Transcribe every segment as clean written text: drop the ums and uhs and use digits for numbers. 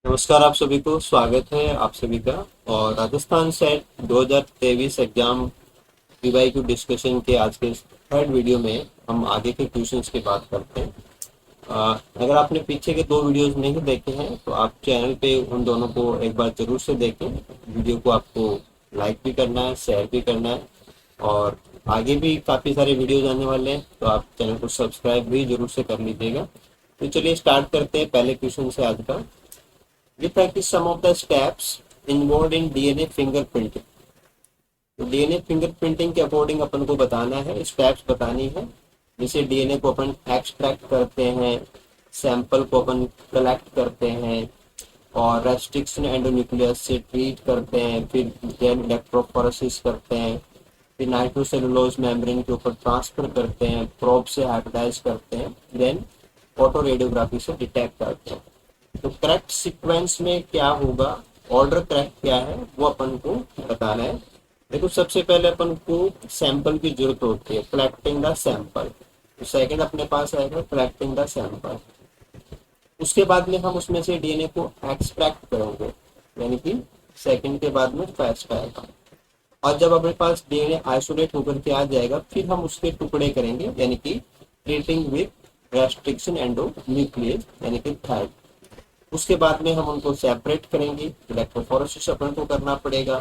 नमस्कार, आप सभी को स्वागत है आप सभी का। और Rajasthan set 2023 exam PYQ discussion के आज के थर्ड वीडियो में हम आगे के क्वेश्चंस की बात करते हैं। अगर आपने पीछे के दो वीडियोस नहीं देखे हैं तो आप चैनल पे उन दोनों को एक बार जरूर से देखें। वीडियो को आपको लाइक भी करना है, शेयर भी करना है। और आगे भी काफ़ी सारे वीडियोज आने वाले हैं तो आप चैनल को सब्सक्राइब भी जरूर से कर लीजिएगा। तो चलिए स्टार्ट करते हैं पहले क्वेश्चन से आज का। ये था कि some of the steps involve in DNA fingerprinting. तो डीएनए फिंगरप्रिंटिंग के अकॉर्डिंग अपन को बताना है, स्टेप्स बतानी है। जैसे डीएनए को अपन एक्सट्रैक्ट करते हैं, सैंपल को अपन कलेक्ट करते हैं और रेस्ट्रिक्शन एंडोन्यूक्लियस से ट्रीट करते हैं, फिर देन इलेक्ट्रोफोरेसिस करते हैं, फिर नाइट्रोसेलुलोज मेम्ब्रेन के ऊपर ट्रांसफर करते हैं, प्रोब से हाइब्रिडाइज करते हैं, देन ऑटो रेडियोग्राफी से डिटेक्ट करते हैं। तो करेक्ट सीक्वेंस में क्या होगा, ऑर्डर करेक्ट क्या है वो अपन को बताना है। देखो, सबसे पहले अपन को सैंपल की जरूरत होती है, कलेक्टिंग द सैंपल। तो सेकंड अपने पास आएगा कलेक्टिंग द सैंपल। उसके बाद में हम उसमें से डीएनए को एक्सट्रैक्ट करेंगे, यानी कि सेकंड के बाद में फर्स्ट आएगा। और जब अपने पास डीएनए आइसोलेट होकर के आ जाएगा फिर हम उसके टुकड़े करेंगे, यानी कि ट्रीटिंग विद रेस्ट्रिक्शन एंडोन्यूक्लियस, यानी कि थर्ड। उसके बाद में हम उनको सेपरेट करेंगे, इलेक्ट्रोफोरेसिस अपन को करना पड़ेगा।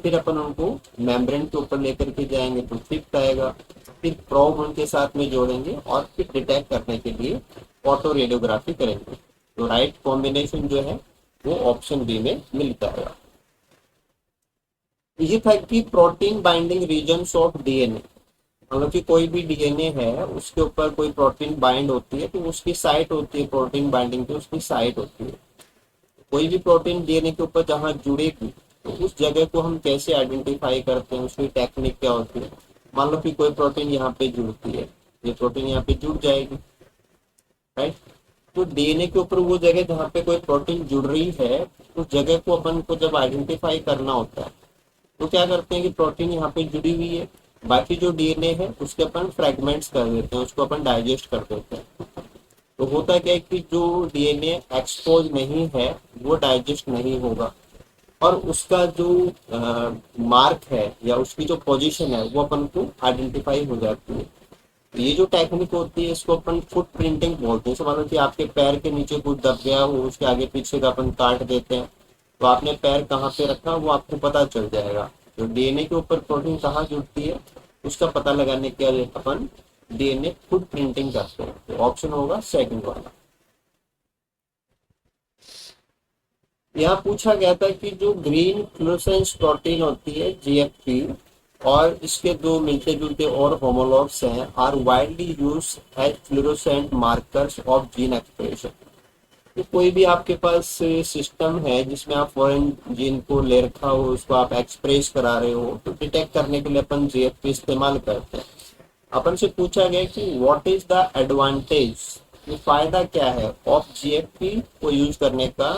फिर अपन उनको मेम्ब्रेन के ऊपर लेकर के जाएंगे तो फिफ्थ आएगा। फिर प्रोब उनके साथ में जोड़ेंगे और फिर डिटेक्ट करने के लिए ऑटो रेडियोग्राफी करेंगे। तो राइट कॉम्बिनेशन जो है वो ऑप्शन बी में मिलता है। ये था कि protein binding regions of DNA. मतलब कि कोई भी डीएनए है उसके ऊपर कोई प्रोटीन बाइंड होती है तो उसकी साइट होती है, प्रोटीन बाइंडिंग की उसकी साइट होती है। कोई भी प्रोटीन डीएनए के ऊपर जहाँ जुड़ेगी तो उस जगह को हम कैसे आइडेंटिफाई करते हैं, उसकी टेक्निक क्या होती है। मान लो कि कोई प्रोटीन यहाँ पे जुड़ती है, ये प्रोटीन यहाँ पे जुड़ जाएगी, राइट। तो डीएनए के ऊपर वो जगह जहाँ पे कोई प्रोटीन जुड़ रही है उस जगह को अपन को जब आइडेंटिफाई करना होता है तो क्या करते हैं कि प्रोटीन यहाँ पे जुड़ी हुई है, बाकी जो डीएनए है उसके अपन फ्रेगमेंट्स कर देते हैं, उसको अपन डाइजेस्ट कर देते हैं। तो होता क्या है कि जो डीएनए एक्सपोज नहीं है वो डाइजेस्ट नहीं होगा और उसका जो मार्क है या उसकी जो पोजीशन है वो अपन को आइडेंटिफाई हो जाती है। तो ये जो टेक्निक होती है इसको अपन फुट प्रिंटिंग बोलते हैं। समझ लो कि आपके पैर के नीचे कुछ दब गया हो, उसके आगे पीछे का अपन काट देते हैं तो आपने पैर कहाँ पे रखा वो आपको पता चल जाएगा। तो डीएनए के ऊपर प्रोटीन कहाँ जुड़ती है उसका पता लगाने के लिए अपन डीएनए फुट प्रिंटिंग करते हैं। तो ऑप्शन होगा सेकंड वाला। यहाँ पूछा गया था कि जो ग्रीन फ्लोरोसेंस प्रोटीन होती है जीएफपी और इसके दो मिलते जुलते और होमोलॉग्स हैं are widely use as fluorescent markers of gene expression. तो कोई भी आपके पास सिस्टम है जिसमें आप फॉरेन जीन को ले रखा हो, उसको आप एक्सप्रेस करा रहे हो तो डिटेक्ट करने के लिए अपन जीएफपी इस्तेमाल करते हैं। अपन से पूछा गया कि व्हाट इज द एडवांटेज, ये फायदा क्या है ऑफ जीएफपी को यूज करने का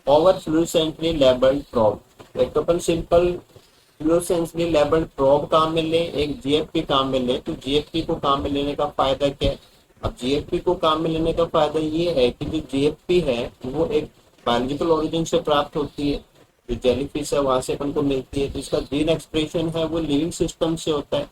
ओवर फ्लूसेंटली लेबल्ड प्रोब। एक तो अपन सिंपल फ्लूसेंटली लेबल्ड प्रोब काम में ले, एक जीएफपी काम में ले, तो जीएफपी को काम में लेने का फायदा क्या है। अब जीएफपी को काम में लेने का फायदा ये है कि जो जीएफपी है वो एक बायोलॉजिकल ओरिजिन से प्राप्त होती है, जो जेलीफिश है वहां से अपन को मिलती है। तो इसका जीन एक्सप्रेशन है वो लिविंग सिस्टम से होता है।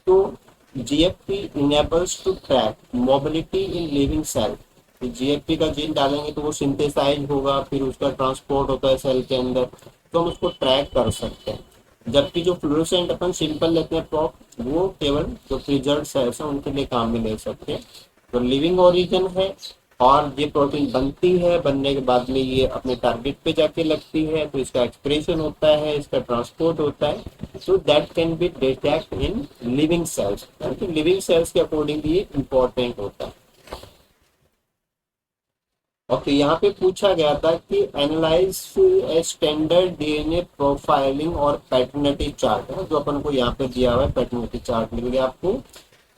तो GFP enables to track mobility in living cell. GFP का जीन डालेंगे तो वो सिंथेसाइज होगा, फिर उसका ट्रांसपोर्ट होता है सेल के अंदर, तो हम उसको ट्रैक कर सकते हैं। जबकि जो फ्लोरोसेंट अपन सिंपल लेते हैं प्रॉप वो केवल जो प्रिजर्व सेल्स हैं उनके लिए काम में ले सकते हैं। तो लिविंग ओरिजिन है और ये प्रोटीन बनती है, बनने के बाद में ये अपने टारगेट पे जाके लगती है तो इसका एक्सप्रेशन होता है, इसका ट्रांसपोर्ट होता है। So that can be detect in living cells, living cells के अकॉर्डिंग ये इंपॉर्टेंट होता है। ओके, यहाँ पे पूछा गया था कि एनालाइज स्टैंडर्ड डीएनए प्रोफाइलिंग और पैटर्निटी चार्ट है जो अपन को यहाँ पे दिया हुआ है। पैटर्निटी चार्ट मिल गया आपको,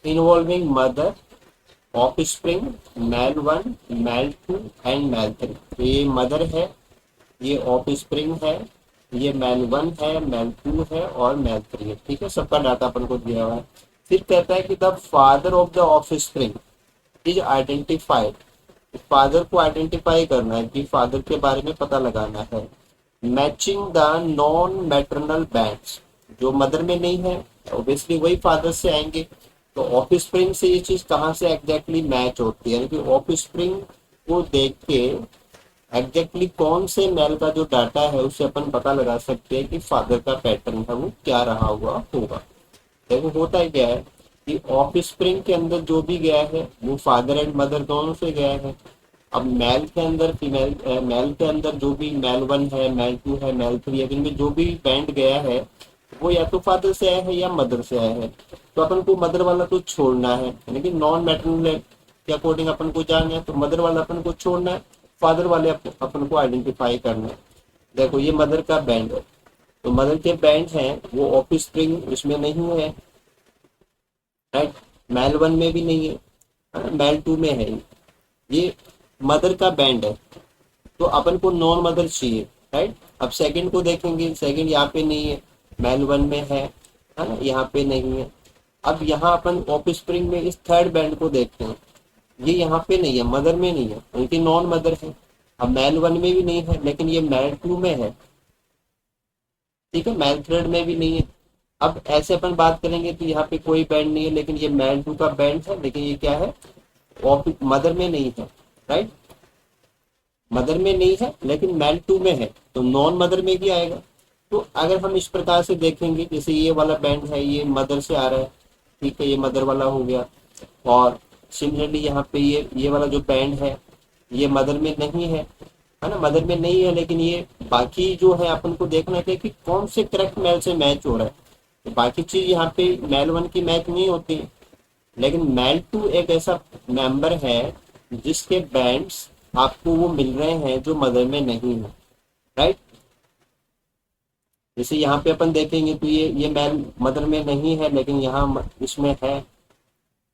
involving mother, offspring, male one, male two and male three. ये मदर है, ये ऑफ स्प्रिंग है, ये मेल वन है, मेल टू है और मेल थ्री है। ठीक है, सबका डाटा अपन को दिया हुआ है। फिर कहता है कि the father of the of spring is identified father को आइडेंटिफाई करना है कि फादर के बारे में पता लगाना है। Matching the non maternal bands, जो मदर में नहीं है ऑब्वियसली वही फादर से आएंगे। तो ऑफ स्प्रिंग से ये चीज कहाँ से एग्जैक्टली मैच होती है, यानी कि ऑफ स्प्रिंग को देख के एग्जैक्टली कौन से मेल का जो डाटा है उससे अपन पता लगा सकते हैं कि फादर का पैटर्न है वो क्या रहा हुआ होगा। देखो होता है क्या है कि ऑफ स्प्रिंग के अंदर जो भी गया है वो फादर एंड मदर दोनों से गया है। अब मेल के अंदर फीमेल, मेल के अंदर जो भी मेल 1 है, मेल 2 है, मेल 3 है, जिनमें जो भी बैंड गया है वो या तो फादर से आया है या मदर से आया है। तो अपन को मदर वाला तो छोड़ना है, यानी कि नॉन मैटरनल के अकॉर्डिंग अपन को जाना है, तो मदर वाला अपन को छोड़ना है, फादर वाले अपन को आइडेंटिफाई करना है। देखो ये मदर का बैंड है, तो मदर के बैंड हैं वो ऑफ स्प्रिंग इसमें नहीं है, राइट, मेल 1 में भी नहीं है, मेल 2 में है। ये मदर का बैंड है, तो अपन को नॉन मदर चाहिए, राइट। अब सेकंड को देखेंगे, सेकंड यहाँ पे नहीं है, मेल 1 में है ना, यहाँ पे नहीं है। अब यहाँ अपन ऑफ स्प्रिंग में इस थर्ड बैंड को देखते हैं, ये यहाँ पे नहीं है, मदर में नहीं है, उनकी नॉन मदर है। अब मेल 1 में भी नहीं है, लेकिन ये मेल 2 में है, ठीक है, मेल 3 में भी नहीं है। अब ऐसे अपन बात करेंगे तो यहाँ पे कोई बैंड नहीं है, लेकिन ये मेल 2 का बैंड है, लेकिन ये क्या है, ऑफ मदर में नहीं है, राइट, मदर में नहीं है लेकिन मेल 2 में है, तो नॉन मदर में भी आएगा। तो अगर हम इस प्रकार से देखेंगे, जैसे ये वाला बैंड है ये मदर से आ रहा है, ठीक है, ये मदर वाला हो गया। और सिमिलरली यहाँ पे ये वाला जो बैंड है ये मदर में नहीं है ना, मदर में नहीं है, लेकिन ये बाकी जो है अपन को देखना है कि कौन से करेक्ट मेल से मैच हो रहा है। तो बाकी चीज यहाँ पे मेल 1 की मैच नहीं होती, लेकिन मेल 2 एक ऐसा मेंबर है जिसके बैंड्स आपको वो मिल रहे हैं जो मदर में नहीं है, राइट। जैसे यहाँ पे अपन देखेंगे तो ये मेल मदर में नहीं है लेकिन यहाँ इसमें है,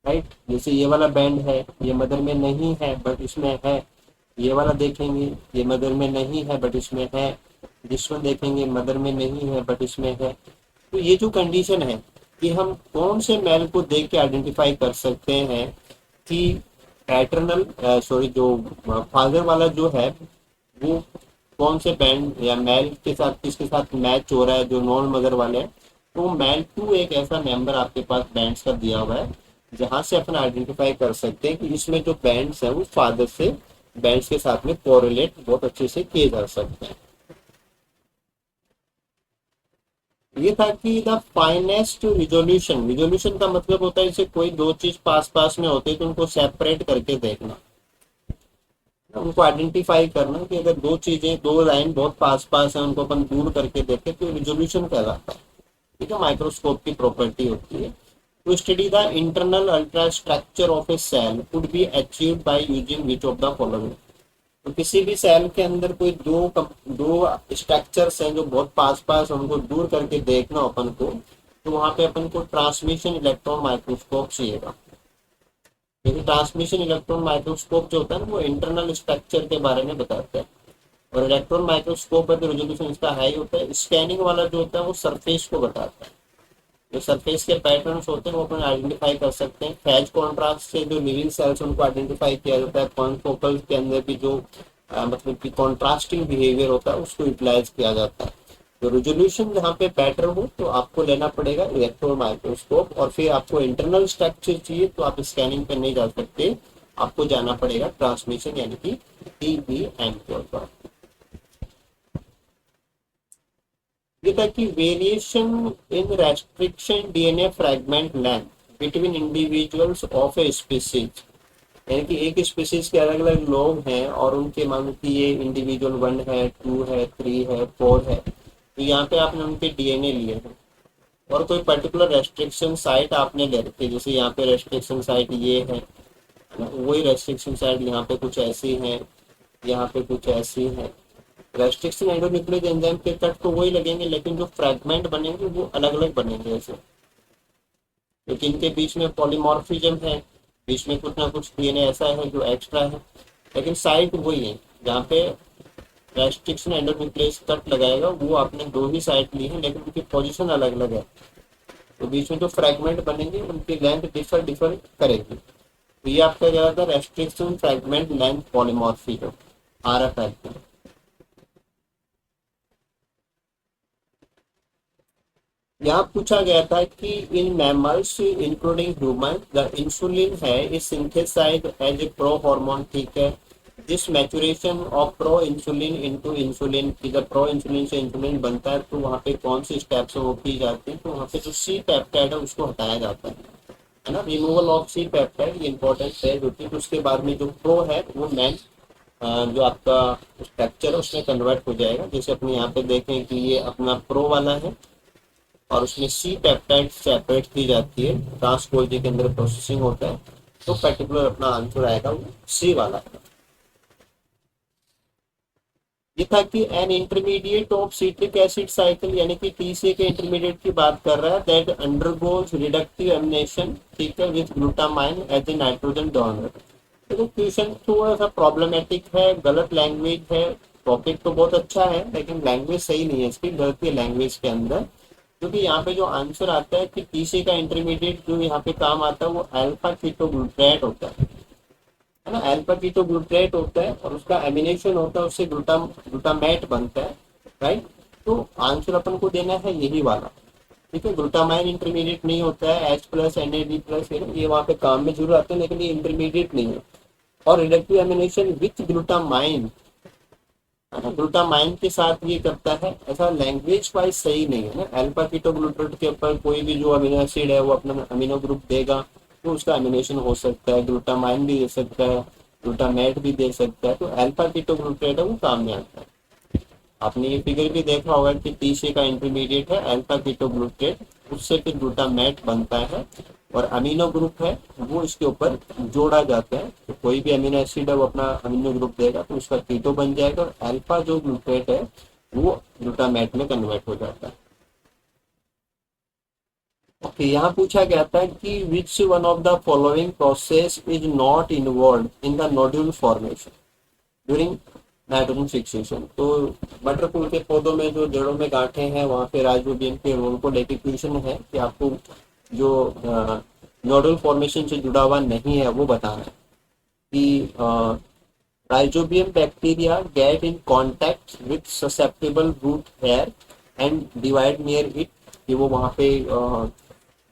राइट। जैसे ये वाला बैंड है ये मदर में नहीं है बट इसमें है, ये वाला देखेंगे ये मदर में नहीं है बट इसमें है, जिसमें देखेंगे मदर में नहीं है बट इसमें है। तो ये जो कंडीशन है कि हम कौन से मेल को देख के आइडेंटिफाई कर सकते हैं कि पैटर्नल सॉरी जो फादर वाला जो है वो कौन से बैंड या मेल के साथ किसके साथ मैच हो रहा है जो नॉन मदर वाले हैं। तो मेल 2 एक ऐसा मेंबर आपके पास बैंड्स का दिया हुआ है जहां से अपन आइडेंटिफाई कर सकते हैं कि इसमें जो बैंड्स हैं वो फादर से बैंड्स के साथ में कोरिलेट बहुत अच्छे से किए जा सकते हैं। ये था कि द फाइनेस्ट रिजोल्यूशन, रिजोल्यूशन का मतलब होता है जैसे कोई दो चीज पास पास में होती है तो उनको सेपरेट करके देखना, उनको आइडेंटिफाई करना कि अगर दो चीजें दो लाइन बहुत पास पास है उनको अपन दूर करके देखें तो रिजोल्यूशन कहलाता है, ठीक है, माइक्रोस्कोप की प्रॉपर्टी होती है। To study the internal ultrastructure of a cell could be achieved by using which of the following. तो किसी भी सेल के अंदर कोई दो स्ट्रक्चर्स हैं जो बहुत पास पास उनको दूर करके देखना अपन को, तो वहां पे अपन को ट्रांसमिशन इलेक्ट्रॉन माइक्रोस्कोप चाहिएगा, क्योंकि ट्रांसमिशन इलेक्ट्रॉन माइक्रोस्कोप जो होता है ना वो इंटरनल स्ट्रक्चर के बारे में बताता है, और इलेक्ट्रॉन माइक्रोस्कोप पर रेजोल्यूशन इसका हाई होता है। स्कैनिंग वाला जो होता है वो सरफेस को बताता है, जो सरफेस के पैटर्न्स होते हैं वो अपन आइडेंटिफाई कर सकते हैं। फेज कॉन्ट्रास्ट से जो लिविंग सेल्स उनको आइडेंटिफाई किया जाता है, कॉन्फोकल के अंदर भी जो मतलब कि कॉन्ट्रास्टिंग बिहेवियर होता है उसको यूटिलाइज किया जाता है। तो रेजोल्यूशन जहाँ पे बेटर हो तो आपको लेना पड़ेगा इलेक्ट्रॉन माइक्रोस्कोप, और फिर आपको इंटरनल स्ट्रक्चर चाहिए तो आप स्कैनिंग पे नहीं जा सकते, आपको जाना पड़ेगा ट्रांसमिशन यानी कि TBM के ऊपर। ये था कि variation in restriction DNA fragment length between individuals of a species, यानी कि एक स्पीसीज के अलग अलग लोग हैं और उनके मान लो कि ये इंडिविजुअल 1 है, 2 है, 3 है, 4 है, तो यहाँ पे आपने उनके DNA लिए हैं और कोई पर्टिकुलर रेस्ट्रिक्शन साइट आपने ले रखी है, जैसे यहाँ पे रेस्ट्रिक्शन साइट ये है, वही रेस्ट्रिक्शन साइट यहाँ पे कुछ ऐसी है, यहाँ पे कुछ ऐसी है। रेस्ट्रिक्शन एंडोन्यूक्लियस एंजाइम के कट तो वही लगेंगे लेकिन जो फ्रैगमेंट बनेंगे वो अलग अलग बनेंगे ऐसे, क्योंकि इनके बीच में पॉलीमॉर्फिज्म है, बीच में कुछ ना कुछ DNA ऐसा है जो एक्स्ट्रा है, लेकिन साइट वही है। जहाँ पे रेस्ट्रिक्शन एंडोन्यूक्लियस कट लगाएगा वो आपने दो ही साइट ली है लेकिन उनकी पोजीशन अलग अलग है, तो बीच में जो फ्रैगमेंट बनेंगे उनकी लेंथ डिफर करेगी। तो ये आपका क्या था, restriction fragment length polymorphism, RFL। यहाँ पूछा गया था कि in mammals including human the insulin है is synthesised as a pro hormone, ठीक है। This maturation of pro insulin into insulin, की जब प्रो इंसुलिन से इंसुलिन बनता है तो वहाँ पे कौन सी स्टेप्स वो की जाती है, तो वहाँ पे जो सी पेप्टाइड है उसको हटाया जाता है ना, रिमूवल ऑफ सी पेप्टाइड, ये इंपॉर्टेंट है होती है। तो उसके बाद में जो प्रो है वो मैन जो आपका स्ट्रक्चर है उसमें कन्वर्ट हो जाएगा। जैसे अपने यहाँ पे देखें कि ये अपना प्रो वाला है और उसमें सी पेप्टाइड सेपरेट की जाती है, ट्रांसपोर्ट के अंदर प्रोसेसिंग होता है, तो पर्टिकुलर अपना आंसर आएगा वो सी वाला है। ये था कि an intermediate of citric acid cycle, यानी कि टीसीए के इंटरमीडिएट की बात कर रहा है, दैट अंडरगोज रिडक्टिव एमिनेशन, ठीक है, with glutamine as a nitrogen donor. तो क्वेश्चन थोड़ा सा प्रॉब्लमेटिक है, गलत लैंग्वेज है। टॉपिक तो बहुत अच्छा है लेकिन लैंग्वेज सही नहीं है, इसकी गलती है लैंग्वेज के अंदर। क्योंकि यहाँ पे जो आंसर आता है कि टीसी का इंटरमीडिएट जो यहाँ पे काम आता है वो अल्फा कीटोग्लूटारेट होता है ना, अल्फा कीटोग्लूटारेट होता है और उसका एमिनेशन होता है, उससे ग्लूटामेट बनता है, राइट। तो आंसर अपन को देना है यही वाला, ठीक है। ग्लूटामाइन इंटरमीडिएट नहीं होता है, H प्लस NAD+, ये वहाँ पे काम में जरूर आते हैं लेकिन ये इंटरमीडिएट नहीं है। और reductive ammunition with glutamine, glutamine के साथ ये करता है, ऐसा लैंग्वेज वाइज सही नहीं है ना। अल्फा कीटोग्लूटारेट के ऊपर कोई भी जो अमीनो एसिड है वो अपना अमीनो ग्रुप देगा तो उसका एमिनेशन हो सकता है, ग्लूटामाइन भी दे सकता है, ग्लूटामेट भी दे सकता है, तो अल्फा कीटोग्लूटारेट है वो काम में आता है। आपने ये फिगर भी देखा होगा कि टीसी का इंटरमीडिएट है अल्फा कीटोग्लूटारेट, उससे फिर ग्लूटामेट बनता है और अमीनो ग्रुप है वो इसके ऊपर जोड़ा जाता है। तो कोई भी अमीनो एसिड है वो अपना अमीनो ग्रुप देगा तो उसका कीटो बन जाएगा और अल्फा जो ग्लूटामेट है वो ग्लूटामेट में कन्वर्ट हो जाता है। ओके, यहाँ पूछा गया था कि which one of the following process is not involve in the nodule formation during nitrogen fixation. तो बटर फूल के पौधों में जो जड़ों में गांठें हैं वहाँ पे राइजोबियम के रोल को लेकर क्वेश्चन है कि आपको जो नोडल फॉर्मेशन से जुड़ा हुआ नहीं है वो बताना है कि rhizobium bacteria get in contact with susceptible root hair and divide near it, कि वो वहाँ पे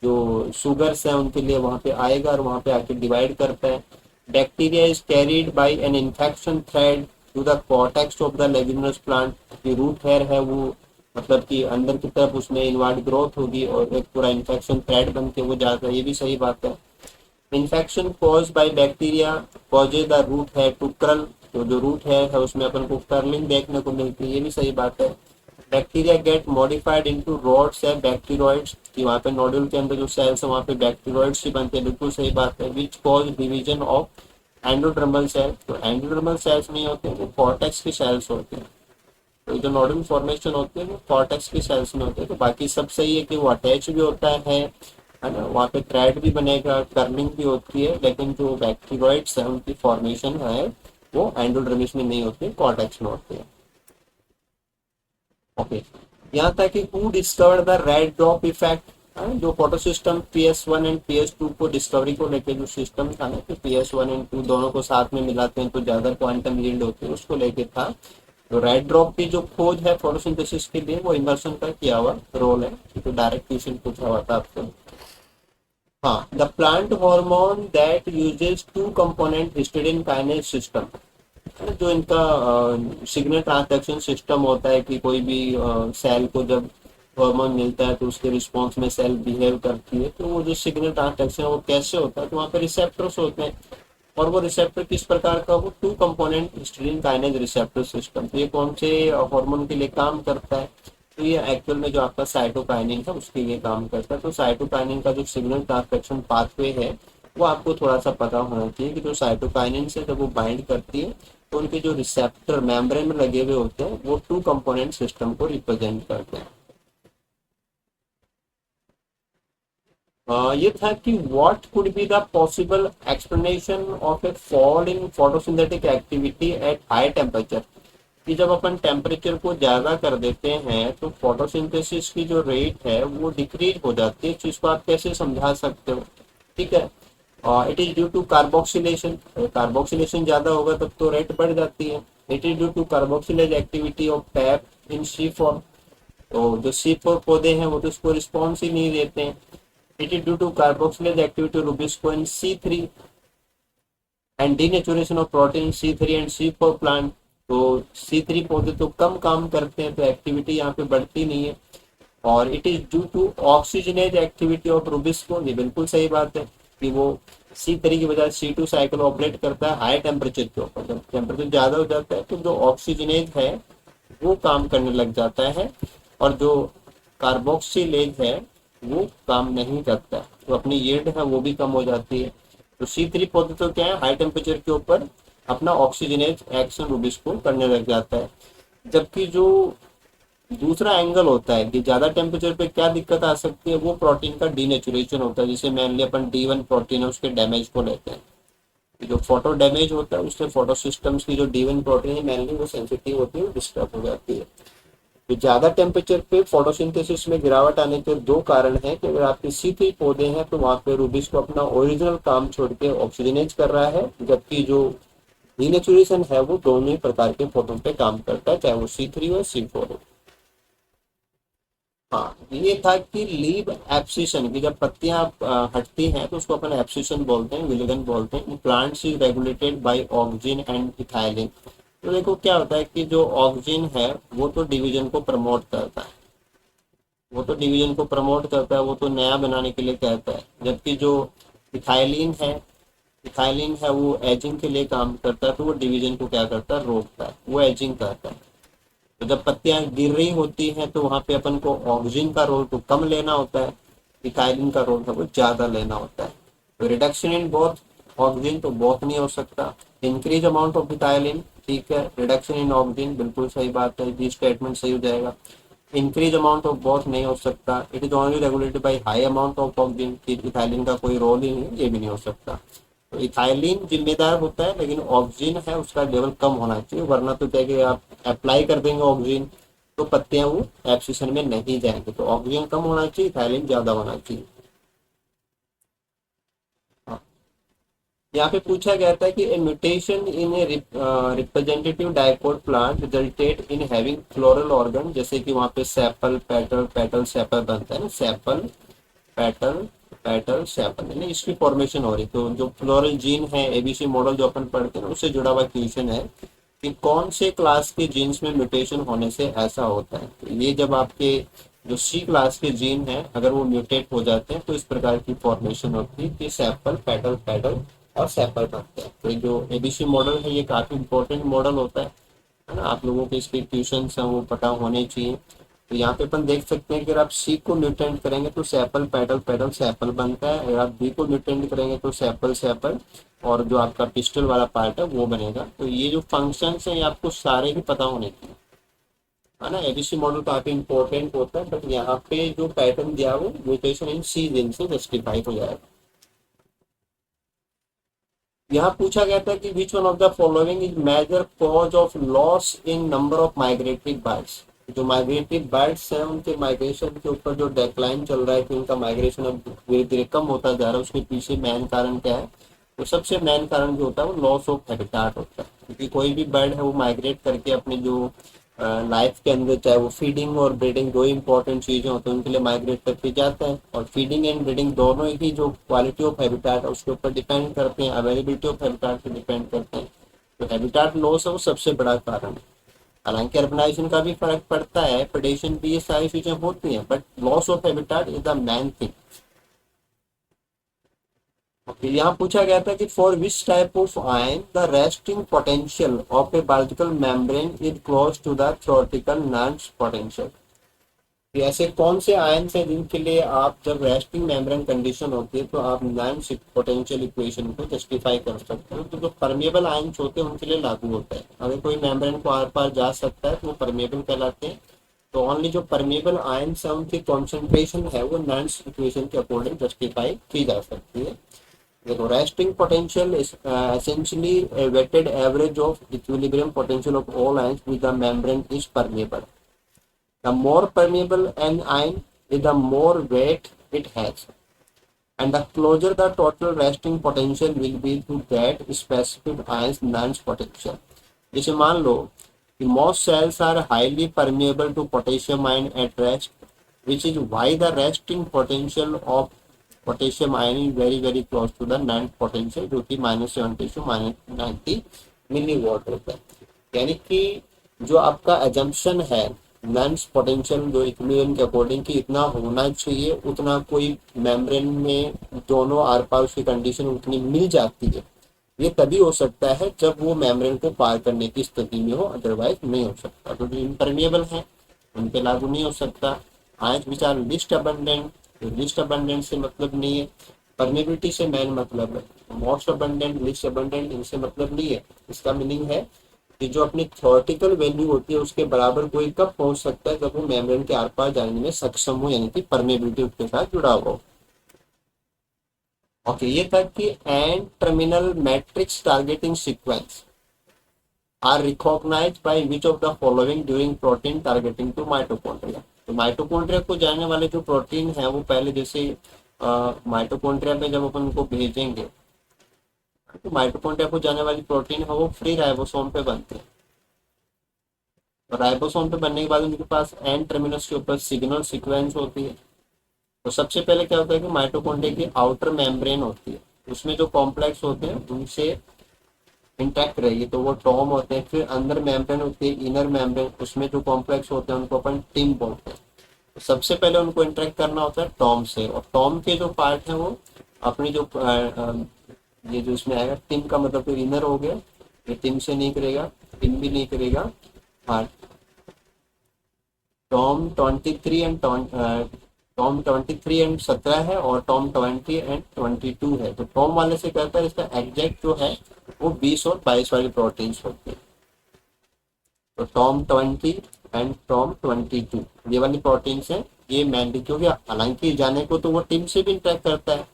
जो सुगर्स हैं उनके लिए वहाँ पे आएगा और वहाँ पे आके डिवाइड करता है। Bacteria is carried by an infection thread to the cortex of the leguminous plant, की रूट हेयर है वो मतलब कि अंदर की तरफ उसमें इनवर्ड ग्रोथ होगी और एक पूरा इन्फेक्शन थ्रेड बन के वो जाता है, ये भी सही बात है। Infection cause by bacteria causes the root hair to curl, तो जो रूट हेयर है उसमें अपन को कर्लिंग देखने को मिलती है, ये भी सही बात है। Bacteria get modified into rods and bacteroids, कि वहाँ पे नोड्यूल के अंदर जो सेल्स है वहाँ पे बैक्टीरियोइड्स ही बनते हैं, बिल्कुल सही बात है। Which cause division of endodermal cell, तो एंडोडर्मल सेल्स नहीं होते वो कॉर्टेक्स की सेल्स होते हैं। तो जो नोडल फॉर्मेशन होते हैं वो कॉर्टेक्स की सेल्स में होते हैं। तो बाकी सब सही है कि वो अटैच भी होता है ना, वहाँ पे थ्रेड भी बनेगा, कर्लिंग भी होती है, लेकिन जो बैक्टीरियोइड्स है उनकी फॉर्मेशन है वो एंडोडर्मिस में नहीं होती, कॉर्टेक्स में होती है। ओके, यहाँ तक कि who discovered the red drop effect, जो photo system PS1 and PS2 को डिस्कवरी को लेके जो सिस्टम था ना कि PS1 एंड 2 दोनों को साथ में मिलाते हैं तो ज्यादा क्वांटम यील्ड होती है, उसको लेके था। तो रेड ड्रॉप की जो खोज है फोटोसिंथेसिस के लिए वो इमर्सन का किया हुआ रोल है, तो डायरेक्ट क्वेश्चन पूछा हुआ था आपसे। हाँ, the plant hormone that uses two component histidine kinase system, जो इनका सिग्नल ट्रांसडक्शन सिस्टम होता है कि कोई भी सेल को जब हार्मोन मिलता है तो उसके रिस्पॉन्स में सेल बिहेव करती है, तो वो जो सिग्नल ट्रांसडक्शन है वो कैसे होता है, तो वहाँ पे रिसेप्टर्स होते हैं और वो रिसेप्टर किस प्रकार का, वो two component histidine kinase receptor system. तो ये कौन से हार्मोन के लिए काम करता है, तो ये एक्चुअल में जो आपका साइटोकाइनिन है उसके लिए काम करता है। तो साइटोकाइनिन का जो सिग्नल ट्रांसडक्शन पाथवे है वो आपको थोड़ा सा पता होना चाहिए कि जो साइटोकाइनिन से जब वो बाइंड करती है तो उनके जो रिसेप्टर मेम्ब्रेन में लगे हुए होते हैं वो टू कंपोनेंट सिस्टम को रिप्रेजेंट करते हैं। ये था कि what could be the possible explanation of A fall in photosynthetic activity at high temperature, कि जब अपन टेम्परेचर को ज्यादा कर देते हैं तो फोटोसिंथेसिस की जो रेट है वो डिक्रीज हो जाती है। इस चीज को आप कैसे समझा सकते हो, ठीक है। It is due to carboxylation. Carboxylation ज्यादा होगा तब तो रेट बढ़ जाती है। It is due to carboxylase activity of PEP in C form. तो जो सी फोर पौधे हैं वो तो उसको रिस्पॉन्स ही नहीं देते हैं। It is due to carboxylase activity rubisco in C3 and denaturation of protein C3 and C4 plant. तो C3 पौधे तो कम काम करते हैं तो एक्टिविटी यहाँ पे बढ़ती नहीं है। और it is due to oxygenase activity of rubisco. ये बिल्कुल सही बात है कि वो C3 की बजाय C2 साइकिल ऑपरेट करता है हाई टेम्परेचर के ऊपर। जब टेम्परेचर ज़्यादा हो जाता है तो जो ऑक्सीजनेज है वो काम करने लग जाता है और जो कार्बोक्सिलेज है वो काम नहीं करता है, तो अपनी यील्ड है वो भी कम हो जाती है। तो C3 पौधे तो क्या है, हाई टेम्परेचर के ऊपर अपना ऑक्सीजनेज एक्शन रुबिस्को करने लग जाता है। जबकि जो दूसरा एंगल होता है कि ज्यादा टेम्परेचर पे क्या दिक्कत आ सकती है, वो प्रोटीन का डीनेचुरेशन होता है। जिसे मेनली अपन D1 प्रोटीन है उसके डैमेज को लेते हैं। जो फोटो डैमेज होता है उससे फोटो सिस्टम्स की जो D1 प्रोटीन है मेनली वो सेंसिटिव होती है, डिस्टर्ब हो जाती है। तो ज्यादा टेम्परेचर पे फोटोसिंथेसिस में गिरावट आने के दो कारण हैं कि अगर आपके C3 पौधे हैं तो वहां पे रुबिस्को अपना ओरिजिनल काम छोड़ के ऑक्सीजनेज कर रहा है, जबकि जो डीनेचुरेशन है वो दोनों ही प्रकार के फोटो पे काम करता है, चाहे वो C3 हो C4 हो। हाँ, ये था कि लीव एब्सिशन की जब पत्तियां हटती हैं तो उसको अपन एब्सिशन बोलते हैं, विलिगन बोलते हैं। Plants is regulated by auxin and ethylene. तो देखो क्या होता है कि जो ऑक्सिन है वो तो डिवीजन को प्रमोट करता है, वो तो नया बनाने के लिए कहता है। जबकि जो इथाइलिन है वो एजिंग के लिए काम करता है, तो वो डिवीजन को क्या करता है, रोकता है, वो एजिंग करता है। तो जब पत्तियां गिर रही होती हैं तो वहां पे अपन को ऑक्सिजन का रोल तो कम लेना होता है, इथाइलिन का रोल है वो ज्यादा लेना होता है। तो रिडक्शन इन बोथ, ऑक्सिजन तो बहुत नहीं हो सकता। इंक्रीज अमाउंट ऑफ इथाइलिन, ठीक है। रिडक्शन इन ऑक्सिजन, बिल्कुल सही बात है, जी स्टेटमेंट सही हो जाएगा। इंक्रीज अमाउंट ऑफ बोथ नहीं हो सकता। It is only regulated by high amount of oxygen, ethylene का कोई रोल ही नहीं, ये भी नहीं हो सकता। तो इथाइलिन जिम्मेदार होता है लेकिन ऑक्सीजन है उसका लेवल कम होना चाहिए, वरना तो क्या कि आप अप्लाई कर देंगे ऑक्सीजन तो पत्तियां वो एब्सिशन में नहीं जाएंगे। तो ऑक्सीजन कम होना चाहिए, इथाइलिन ज्यादा होना चाहिए। हाँ। यहाँ पे पूछा गया था कि a mutation in a representative dicot plant resulted in having floral organ, जैसे कि वहाँ पे सेपल पेटल, पेटल सेपल बनता है ना, सेपल पेटल पेटल सेपल, यानी इसकी फॉर्मेशन हो रही। तो जो फ्लोरल जीन है, एबीसी मॉडल जो अपन पढ़ते हैं उससे जुड़ा हुआ क्वेश्चन है कि कौन से क्लास के जीन्स में म्यूटेशन होने से ऐसा होता है। तो ये जब आपके जो C क्लास के जीन है अगर वो म्यूटेट हो जाते हैं तो इस प्रकार की फॉर्मेशन होती है कि सेपल पेटल पेटल और सेपल बनते हैं। तो जो एबीसी मॉडल है ये काफी इंपॉर्टेंट मॉडल होता है ना, आप लोगों के इसके ट्यूशन हैं वो पता होने चाहिए। तो यहाँ पे अपन देख सकते हैं कि अगर आप सी को म्यूटेंट करेंगे तो सेपल पेटल पेटल सेपल बनता है, अगर आप बी को म्यूटेंट करेंगे तो सेपल सेपल और जो आपका पिस्टल वाला पार्ट है वो बनेगा। तो ये जो फंक्शंस हैं ये आपको सारे ही पता होने चाहिए, है ना। एबीसी मॉडल काफी इंपॉर्टेंट होता है, बट यहाँ पे जो पैटर्न दिया वो म्यूटेशन इन सी जीन से जस्टिफाई हो जाएगा। यहाँ पूछा गया था कि which one of the following is major cause of loss in number of migratory birds. जो माइग्रेटरी बर्ड्स हैं उनके माइग्रेशन के ऊपर जो डेक्लाइन चल रहा है कि उनका माइग्रेशन अब धीरे धीरे कम होता जा रहा है, उसके पीछे मेन कारण क्या है। तो सबसे मेन कारण जो होता है वो लॉस ऑफ हैबिटाट होता है, क्योंकि कोई भी बर्ड है वो माइग्रेट करके अपनी जो लाइफ के अंदर चाहे वो फीडिंग और ब्रीडिंग दो इंपॉर्टेंट चीजें होती हैं उनके लिए माइग्रेट करके जाते हैं, और फीडिंग एंड ब्रीडिंग दोनों ही जो क्वालिटी ऑफ हैबिटाट है उसके ऊपर डिपेंड करते हैं, अवेलेबिलिटी ऑफ हैबिटाट पे डिपेंड करते हैं। तो हैबिटाट लॉस है वो सबसे बड़ा कारण है। हालांकि अर्बनाइजेशन का भी फर्क पड़ता है, प्रेडेशन भी, ये सारी चीजें होती हैं, but loss of habitat is the main thing. फिर यहाँ पूछा गया था कि for which type of ion the resting potential of a biological membrane is close to the theoretical non potential. ऐसे कौन से आयन्स हैं जिनके लिए आप जब रेस्टिंग मेम्ब्रेन कंडीशन होती है तो आप नॉन पोटेंशियल इक्वेशन को जस्टिफाई कर सकते हो। तो जो परमेबल आयन्स होते हैं उनके लिए लागू होता है, अगर कोई मेम्ब्रेन को आर पार जा सकता है तो वो परमेबल कहलाते हैं। तो ओनली जो परमेबल आयन्स है उनकी कॉन्सेंट्रेशन है वो नॉन इक्वेशन के अकॉर्डिंग जस्टिफाई की जा सकती है। देखो, resting potential is essentially a weighted average of equilibrium potential of all ions with the membrane is permeable. The more permeable an ion is, the more weight it has. and the closer the total resting potential will be to that specific ion's Nernst potential. जैसे मान लो कि most cells are highly permeable to potassium ion at rest, which is why the resting potential of potassium ion is very close to the Nernst potential, जो कि -70 to -90 milliwatt होता है। यानी कि जो आपका एजम्पशन है नर्न्स पोटेंशियल जो इक्विलिब्रियम के अकॉर्डिंग कि इतना होना चाहिए, उतना कोई मेम्ब्रेन में दोनों आर पार उसकी कंडीशन उतनी मिल जाती है, ये तभी हो सकता है जब वो मेम्ब्रेन को पार करने की स्थिति में हो, अदरवाइज नहीं हो सकता। तो जो इम्परमिएबल है उन पे लागू नहीं हो सकता। Ions which are least abundant, least abundant से मतलब नहीं है, परमेबिलिटी से मेन मतलब है। मोस्ट अबंडेंट, लिस्ट अबंडेंट इनसे मतलब नहीं है। इसका मीनिंग है कि जो अपनी थ्योरेटिकल वैल्यू होती है उसके बराबर कोई कब पहुंच सकता है, जब वो मेम्ब्रेन के आर पार जाने में सक्षम हो, यानी कि परमेबिलिटी उसके साथ जुड़ा हुआ हो। ओके, ये था कि N terminal matrix targeting sequence are recognized by which of the following during protein targeting to mitochondria. तो माइटोकॉन्ड्रिया को जाने वाले जो प्रोटीन है वो पहले जैसे माइटोकॉन्ड्रिया में जब अपन उनको भेजेंगे तो माइटोकॉन्ड्रिया को जाने वाली प्रोटीन है वो फ्री राइबोसोम पे बनते हैं। तो राइबोसोम पे बनने के बाद उनके पास एंड टर्मिनस के ऊपर सिग्नल सीक्वेंस होती है। तो सबसे पहले क्या होता है कि माइटोकॉन्ड्रिया की आउटर मेम्ब्रेन होती है, उसमें जो कॉम्प्लेक्स होते हैं उनसे इंटैक्ट रहेगी, तो वो टॉम होते हैं। फिर अंदर मेम्ब्रेन होती है, इनर मेम्ब्रेन, उसमें जो कॉम्प्लेक्स होते हैं उनको अपन टिम बोलते हैं। तो सबसे पहले उनको इंटरेक्ट करना होता है टॉम से, और टॉम के जो पार्ट है वो अपनी जो ये जो इसमें आएगा टिम का मतलब तो इनर हो गया, ये टिम से नहीं करेगा, टिम भी नहीं करेगा। हाँ, टॉम 23 एंड टॉम 23 एंड 17 है और टॉम 20 एंड 22 है। तो टॉम वाले से कहता है इसका एग्जैक्ट जो है वो 20 और 22 वाली प्रोटीन्स होती है। तो टॉम 20 एंड टॉम 22 ये वाली प्रोटीन्स है, ये मेनली, क्योंकि हालांकि जाने को तो वो टिम से भी इंटरेक्ट करता है,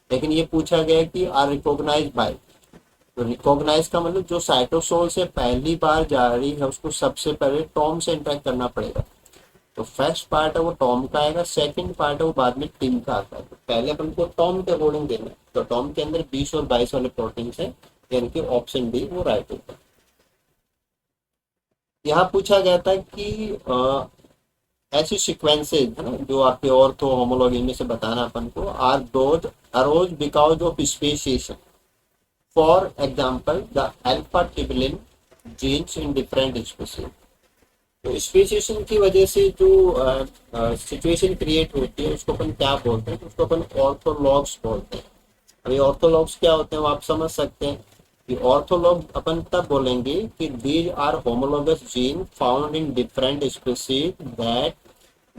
लेकिन ये पूछा गया कि आर रिकॉग्नाइज बाय। तो रिकॉग्नाइज का मतलब जो साइटोसोल से पहली बार जा रही है उसको सबसे पहले टॉम से इंटरेक्ट करना पड़ेगा। तो फर्स्ट पार्ट है वो टॉम का आएगा, सेकंड पार्ट है वो बाद में टिम का आता है। तो पहले अपन को टॉम के अकॉर्डिंग देना है। तो टॉम के अंदर 20 और 22 वाले प्रोटीन है, यानी कि ऑप्शन डी वो राइट होता है। यहाँ पूछा गया था कि ऐसी सीक्वेंसेज है ना जो आपके ऑर्थो होमोलॉजी में से बताना अपन को, are those arose because of speciation. For example the alpha tubulin genes in different species. तो स्पेसिएशन की वजह से जो सिचुएशन क्रिएट होती है उसको अपन क्या बोलते हैं, उसको अपन ऑर्थोलॉग्स बोलते हैं। अभी ऑर्थोलॉग्स क्या होते हैं वो आप समझ सकते हैं कि ऑर्थोलॉग अपन तब बोलेंगे कि these are homologous gene found in different species that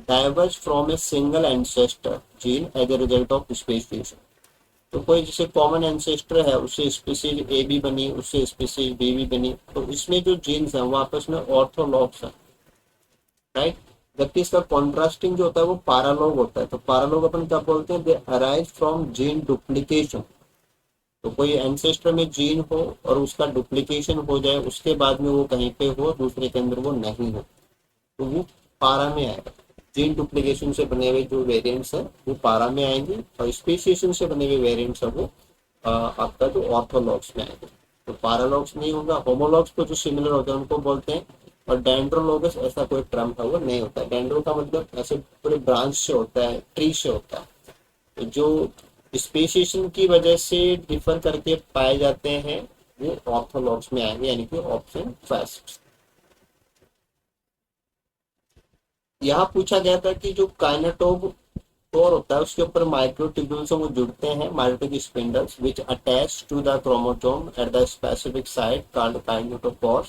diverge from a single ancestor gene as a result of speciation. तो कोई जैसे कॉमन एंसेस्टर है उससे स्पीसीज ए भी बनी, उससे स्पीसीज बी भी बनी, तो इसमें जो जीन्स हैं वो आपस में ऑर्थोलॉग्स हैं, राइट। जबकि इसका कॉन्ट्रास्टिंग जो होता है वो पैरालॉग होता है। तो पैरालॉग अपन क्या बोलते हैं, दे अराइज फ्रॉम जीन डुप्लीकेशन। तो कोई एंसेस्टर में जीन हो और उसका डुप्लीकेशन हो जाए, उसके बाद में वो कहीं पे हो, दूसरे के अंदर वो नहीं हो, तो वो पारा में आएगा। जीन डुप्लीकेशन से बने हुए जो वेरिएंट्स हैं वो पारा में आएंगे, और स्पेसिएशन से बने हुए वेरिएंट्स है वो आपका जो ऑर्थोलॉग्स में आएंगे। तो पैरालॉग्स नहीं होगा। होमोलॉग्स को जो सिमिलर होते हैं उनको बोलते हैं, और डेंड्रोलोगस ऐसा कोई टर्म है वो नहीं होता। डेंड्रो का मतलब ऐसे पूरे ब्रांच से होता है, ट्री से होता है। तो जो स्पेसिएशन की वजह से डिफर करके पाए जाते हैं वो ऑर्थोलॉग्स में आएंगे, यानी कि ऑप्शन फर्स्ट। यहाँ पूछा गया था कि जो काइनेटोकोर होता है उसके ऊपर माइक्रोट्यूब्यूल्स वो जुड़ते हैं, mitotic spindles which attach to the chromosome at the specific site called kinetochore.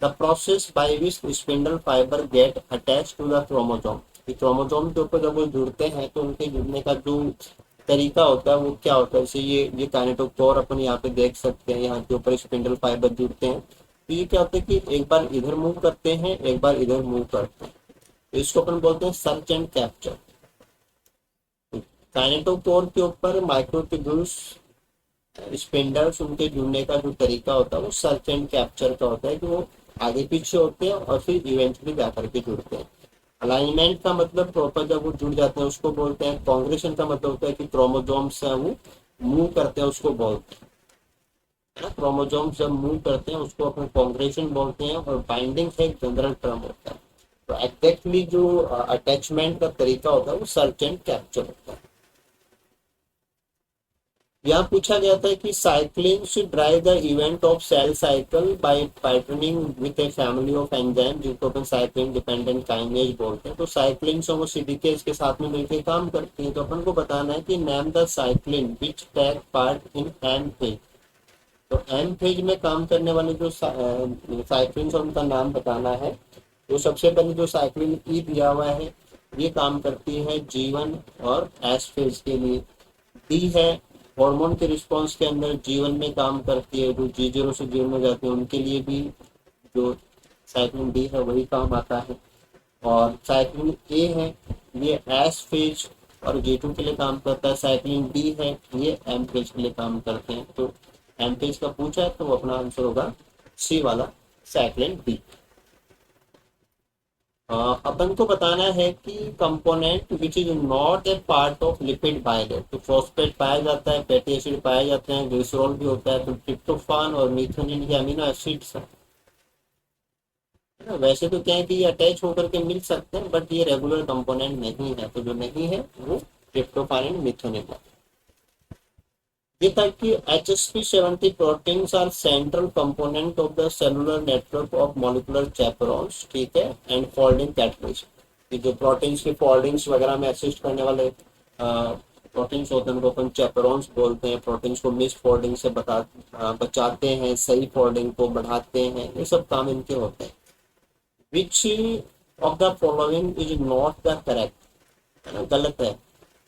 The process by which spindle fiber get attach to the chromosome. Chromosome के ऊपर जब वो जुड़ते हैं तो उनके जुड़ने का जो तरीका होता है वो क्या होता है, जैसे ये काइनेटोकोर अपन यहाँ पे देख सकते हैं, यहाँ के ऊपर स्पिंडल फाइबर जुड़ते हैं। तो ये क्या होता है कि एक बार इधर मूव करते हैं, एक बार इधर मूव करते हैं, तो इसको अपन बोलते हैं सर्च एंड कैप्चर। काइनेटोकोर के ऊपर माइक्रोट्यूब्यूल्स स्पिंडल्स उनके जुड़ने का जो तरीका होता है वो सर्च एंड कैप्चर का होता है, कि वो आगे पीछे होते हैं और फिर इवेंचुअली जाकर के जुड़ते हैं। अलाइनमेंट का मतलब प्रॉपर जब वो जुड़ जाते हैं उसको बोलते हैं। कॉन्ग्रेशन का मतलब होता है कि क्रोमोसोम्स है वो मूव करते हैं, उसको बोलते हैं, है ना। क्रोमोसोम्स जब मूव करते हैं उसको अपन कॉन्ग्रेशन बोलते हैं। और बाइंडिंग एक जनरल टर्म होता है। तो एग्जैक्टली जो अटैचमेंट का तरीका होता है वो सर्च एंड कैप्चर होता है। यहाँ पूछा गया था कि cyclin should drive the event of cell cycle by patterning with a family of enzyme, जिनको अपन साइक्लिन डिपेंडेंट काइनेज बोलते हैं। तो साइक्लिन और सीडीकेज के साथ में मिलकर काम करती है। तो अपन को बताना है कि name the cyclin which take part in N phase. तो एन फेज में काम करने वाले जो साइक्लिन उनका नाम बताना है। तो सबसे पहले जो साइक्लिन ई दिया हुआ है ये काम करती है जीवन और एस फेज के लिए। डी है हार्मोन के रिस्पॉन्स के अंदर जीवन में काम करती है। जो G0 से जीवन में जाते हैं उनके लिए भी जो साइक्लिन डी है वही काम आता है। और साइक्लिन ए है ये एस फेज और G2 के लिए काम करता है। साइक्लिन डी है ये एम फेज के लिए काम करते हैं। तो एम फेज का पूछा है तो वो अपना आंसर होगा सी वाला साइक्लिन डी। अपन को बताना है कि component which is not a part of lipid bilayer. तो फॉस्फेट पाया जाता है, फैटी एसिड पाया जाते हैं, ग्लिसरॉल भी होता है। तो ट्रिप्टोफान और मिथोनिन के अमीनो एसिड्स हैं। वैसे तो क्या है कि ये अटैच होकर के मिल सकते हैं बट ये रेगुलर कंपोनेंट नहीं है। तो जो नहीं है वो ट्रिप्टोफान एंड मिथोनिन है। ये था कि HSP70 proteins are central component of the cellular network of molecular chaperones, ठीक है, एंड फोल्डिंग कैटलिस्ट। जो प्रोटीन्स की फोल्डिंग्स वगैरह में असिस्ट करने वाले प्रोटीन्स होते हैं उनको अपन चैपरॉन्स बोलते हैं। प्रोटीन्स को मिस फोल्डिंग से बचाते हैं, सही फोल्डिंग को बढ़ाते हैं, ये सब काम इनके होते हैं। विच of the following is not the correct, है ना, गलत है।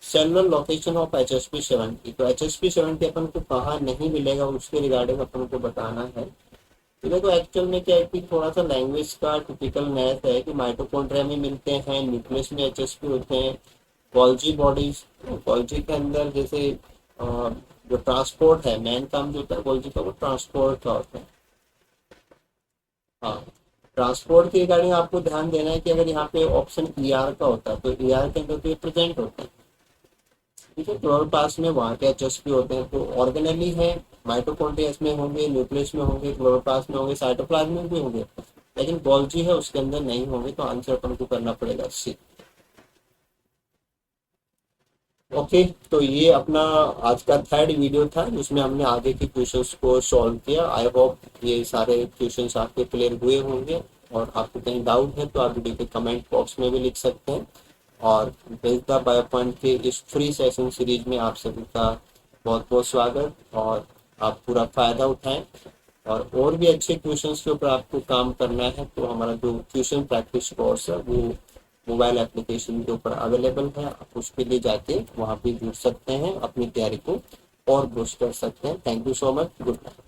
Cellular location of HSP70। तो HSP70 अपन को कहाँ नहीं मिलेगा उसके रिगार्डिंग अपन को बताना है। तो देखो एक्चुअल में क्या है कि थोड़ा सा लैंग्वेज का टिपिकल मैथ है कि माइटोकॉन्ड्रिया में मिलते हैं, न्यूक्लियस में HSP होते हैं। गोल्जी बॉडीज, गोल्जी के अंदर जैसे जो ट्रांसपोर्ट है, मेन काम जो होता है गोल्जी का वो ट्रांसपोर्ट का होता है। हाँ, ट्रांसपोर्ट के रिगार्डिंग आपको ध्यान देना है कि अगर यहाँ पे ऑप्शन ER का होता है तो ER के अंदर तो ये प्रेजेंट होता है, ठीक है। क्लोरोप्लास्ट में वहाँ के HSP होते हैं। तो ऑर्गेनली है, माइटोकॉन्ड्रिया में होंगे, न्यूक्लियस में होंगे, क्लोरोप्लास्ट में होंगे, साइटोप्लाज्म में भी होंगे, लेकिन गोल्जी है उसके अंदर नहीं होंगे। तो आंसर अपन को करना पड़ेगा सी। ओके, तो ये अपना आज का थर्ड वीडियो था जिसमें हमने आगे के क्वेश्चंस को सॉल्व किया। आई होप ये सारे क्वेश्चंस आपके क्लियर हुए होंगे। और आपको कहीं डाउट है तो आप वीडियो के कमेंट बॉक्स में भी लिख सकते हैं। और बेस्ड बाय पॉइंट के इस फ्री सेशन सीरीज में आप सभी का बहुत बहुत स्वागत। और आप पूरा फायदा उठाएं। और भी अच्छे क्वेश्चंस के ऊपर आपको काम करना है तो हमारा जो क्वेश्चन प्रैक्टिस कोर्स है वो मोबाइल एप्लीकेशन के ऊपर अवेलेबल है। आप उसके लिए जाके वहाँ पे जुड़ सकते हैं, अपनी तैयारी को और बूस्ट कर सकते हैं। Thank you so much, good night.